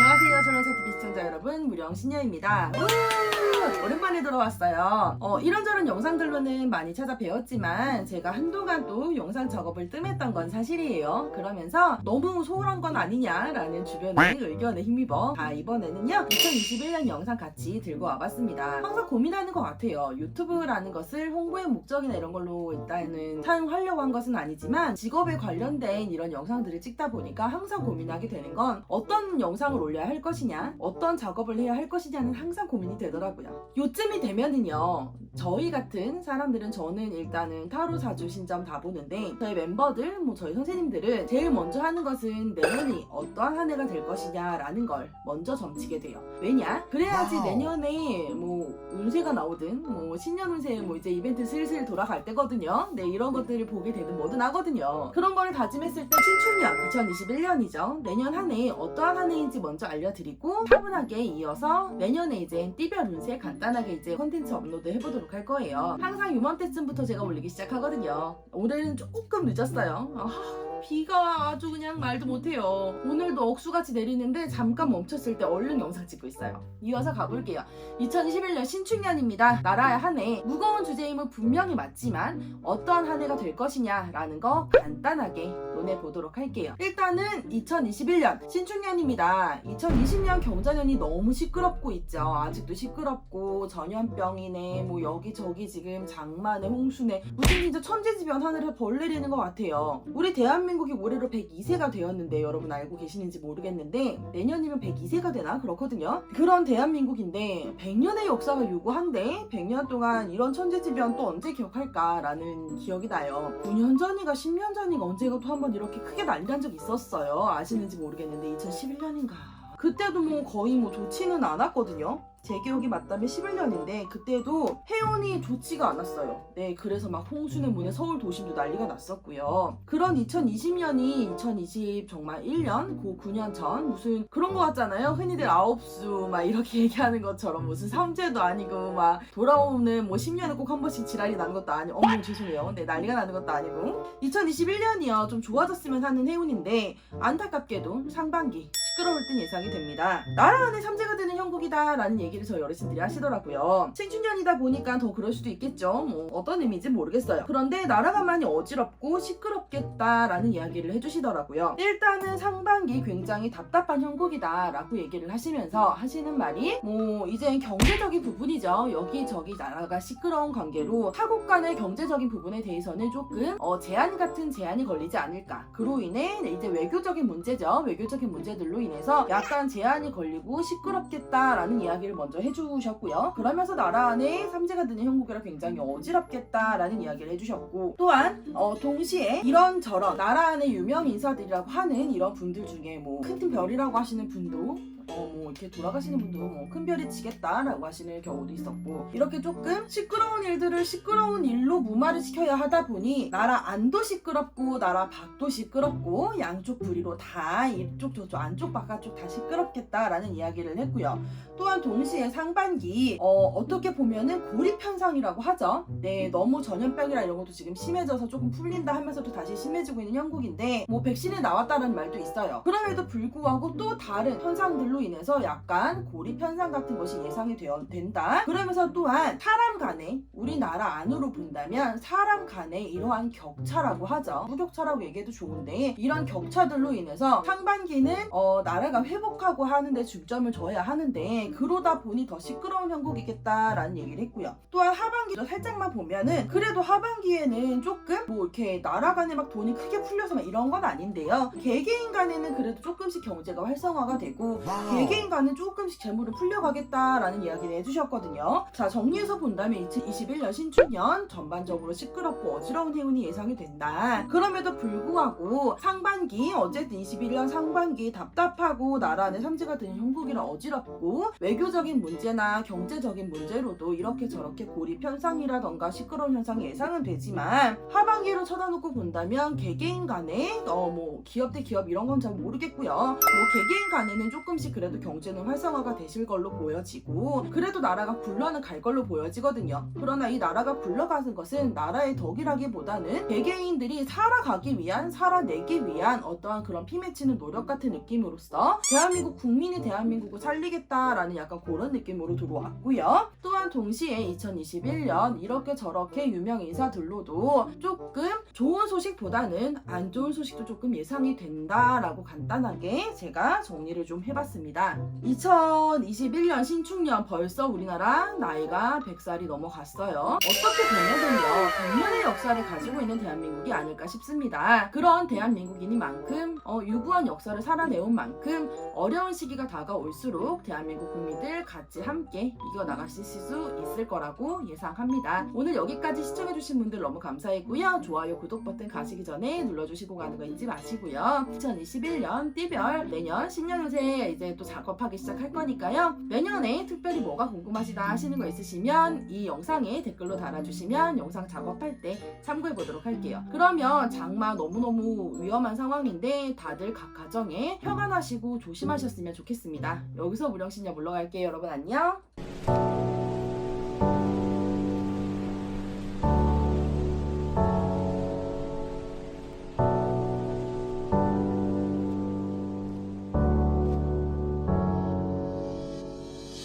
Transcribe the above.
안녕하세요. 전원사TV 시청자 여러분, 무령신녀입니다. 오랜만에 들어왔어요. 이런저런 영상들로는 많이 찾아뵈었지만 제가 한동안 또 영상 작업을 뜸했던 건 사실이에요. 그러면서 너무 소홀한 건 아니냐라는 주변의 의견에 힘입어 이번에는요 2021년 영상 같이 들고 와봤습니다. 항상 고민하는 것 같아요. 유튜브라는 것을 홍보의 목적이나 이런 걸로 일단은 사용하려고 한 것은 아니지만 직업에 관련된 이런 영상들을 찍다 보니까 항상 고민하게 되는 건 어떤 영상을 올려야 할 것이냐, 어떤 작업을 해야 할 것이냐는 항상 고민이 되더라고요. 요쯤이 되면은요, 저희 같은 사람들은, 저는 일단은 타로 사주 신점 다 보는데 저희 멤버들, 저희 선생님들은 제일 먼저 하는 것은 내년이 어떠한 한 해가 될 것이냐라는 걸 먼저 점치게 돼요. 왜냐? 그래야지 내년에 운세가 나오든 신년 운세 이제 이벤트 슬슬 돌아갈 때거든요. 네, 이런 것들을 보게 되든 뭐든 하거든요. 그런 거를 다짐했을 때 신축년 2021년이죠. 내년 한 해 어떠한 한 해인지 먼저 알려드리고 차분하게 이어서 내년에 이제 띠별 운세 간단하게 이제 콘텐츠 업로드 해보도록 할 거예요. 항상 요맘때쯤부터 제가 올리기 시작하거든요. 올해는 조금 늦었어요. 비가 아주 그냥 말도 못해요. 오늘도 억수같이 내리는데 잠깐 멈췄을 때 얼른 영상 찍고 있어요. 이어서 가볼게요. 2021년 신축년입니다. 나라의 한 해 무거운 주제임은 분명히 맞지만 어떠한 한 해가 될 것이냐라는 거 간단하게 논해보도록 할게요. 일단은 2021년 신축년입니다. 2020년 경자년이 너무 시끄럽고 있죠. 아직도 시끄럽고 전염병이네 여기저기 지금 장마네 홍수네 무슨 진짜 천재지변 하늘에 벌 내리는 것 같아요. 우리 대한민국이 올해로 102세가 되었는데 여러분 알고 계시는지 모르겠는데 내년이면 102세가 되나 그렇거든요. 그런 대한민국인데 100년의 역사가 요구한데 100년 동안 이런 천재지변 또 언제 기억할까라는 기억이 나요. 9년 전인가 10년 전인가 언제가 또 한번 이렇게 크게 난리 난 적 있었어요. 아시는지 모르겠는데 2011년인가 그때도 거의 좋지는 않았거든요. 제 기억이 맞다면 11년인데 그때도 해운이 좋지가 않았어요. 네, 그래서 막 홍수는 문에 서울 도심도 난리가 났었고요. 그런 2020년이 2020 정말 1년, 9년 전 무슨 그런 거 같잖아요. 흔히들 아홉수 막 이렇게 얘기하는 것처럼 무슨 삼재도 아니고 막 돌아오는 10년에 꼭 한 번씩 지랄이 나는 것도 아니고 죄송해요. 네, 난리가 나는 것도 아니고 2021년이요 좀 좋아졌으면 하는 해운인데 안타깝게도 상반기 시끄러울 듯 예상이 됩니다. 나라 안에 삼재가 되는 형국이다 라는 얘기를 저희 어르신들이 하시더라고요. 신축년이다 보니까 더 그럴 수도 있겠죠. 어떤 의미인지 모르겠어요. 그런데 나라가 많이 어지럽고 시끄럽겠다라는 이야기를 해주시더라고요. 일단은 상반기 굉장히 답답한 형국이다 라고 얘기를 하시면서 하시는 말이 이제 경제적인 부분이죠. 여기저기 나라가 시끄러운 관계로 타국 간의 경제적인 부분에 대해서는 조금 제한 같은 제한이 걸리지 않을까. 그로 인해 이제 외교적인 문제죠. 외교적인 문제들로 인해서 약간 제한이 걸리고 시끄럽겠다라는 이야기를 먼저 해주셨고요. 그러면서 나라 안에 삼재가 드는 형국이라 굉장히 어지럽겠다라는 이야기를 해주셨고 또한 동시에 이런저런 나라 안에 유명 인사들이라고 하는 이런 분들 중에 큰 별이라고 하시는 분도 이렇게 돌아가시는 분도 큰 별이 지겠다라고 하시는 경우도 있었고 이렇게 조금 시끄러운 일들을 시끄러운 일로 무마를 시켜야 하다 보니 나라 안도 시끄럽고 나라 밖도 시끄럽고 양쪽 부리로 다 이쪽 저쪽 안쪽 바깥쪽 다 시끄럽겠다라는 이야기를 했고요. 또한 동시에 상반기 어떻게 보면은 고립 현상이라고 하죠. 네, 너무 전염병이라 이런 것도 지금 심해져서 조금 풀린다 하면서도 다시 심해지고 있는 형국인데 백신이 나왔다는 말도 있어요. 그럼에도 불구하고 또 다른 현상들로 인해서 약간 고립 현상 같은 것이 예상이 된다. 그러면서 또한 사람 간에 우리나라 안으로 본다면 사람 간의 이러한 격차라고 하죠. 무격차라고 얘기해도 좋은데 이런 격차들로 인해서 상반기는 나라가 회복하고 하는데 중점을 둬야 하는데 그러다 보니 더 시끄러운 형국이겠다라는 얘기를 했고요. 또한 하반기도 살짝만 보면은 그래도 하반기에는 조금 이렇게 나라 간에 막 돈이 크게 풀려서 막 이런 건 아닌데요. 개개인 간에는 그래도 조금씩 경제가 활성화가 되고 개개인 간은 조금씩 재물을 풀려가겠다라는 이야기를 해주셨거든요. 자, 정리해서 본다면 2021년 신축년 전반적으로 시끄럽고 어지러운 해운이 예상이 된다. 그럼에도 불구하고 상반기 어쨌든 21년 상반기 답답하고 나라 안에 삼재가 드는 형국이라 어지럽고 외교적인 문제나 경제적인 문제로도 이렇게 저렇게 고립 현상이라던가 시끄러운 현상이 예상은 되지만 하반기로 쳐다놓고 본다면 개개인 간에 기업 대 기업 이런 건 잘 모르겠고요. 개개인 간에는 조금씩 조금씩 그래도 경제는 활성화가 되실 걸로 보여지고 그래도 나라가 굴러는 갈 걸로 보여지거든요. 그러나 이 나라가 굴러가는 것은 나라의 덕이라기보다는 개개인들이 살아가기 위한, 살아내기 위한 어떠한 그런 피맺히는 노력 같은 느낌으로써 대한민국 국민이 대한민국을 살리겠다라는 약간 그런 느낌으로 들어왔고요. 또한 동시에 2021년 이렇게 저렇게 유명 인사들로도 조금 좋은 소식보다는 안 좋은 소식도 조금 예상이 된다라고 간단하게 제가 정리를 좀 해봤습니다. 2021년 신축년 벌써 우리나라 나이가 100살이 넘어갔어요. 어떻게 보면은요, 100년의 역사를 가지고 있는 대한민국이 아닐까 싶습니다. 그런 대한민국이니만큼 유구한 역사를 살아내온 만큼 어려운 시기가 다가올수록 대한민국 국민들 같이 함께 이겨나가실 수 있을 거라고 예상합니다. 오늘 여기까지 시청해주신 분들 너무 감사했고요. 좋아요, 구독 버튼 가시기 전에 눌러주시고 가는 거 잊지 마시고요. 2021년 띠별 내년 신년 운세 이제 또 작업하기 시작할 거니까요. 내년에 특별히 뭐가 궁금하시다 하시는 거 있으시면 이 영상에 댓글로 달아주시면 영상 작업할 때 참고해 보도록 할게요. 그러면 장마 너무너무 위험한 상황인데 다들 각 가정에 평안하시고 조심하셨으면 좋겠습니다. 여기서 무령신녀 물러갈게요. 여러분 안녕.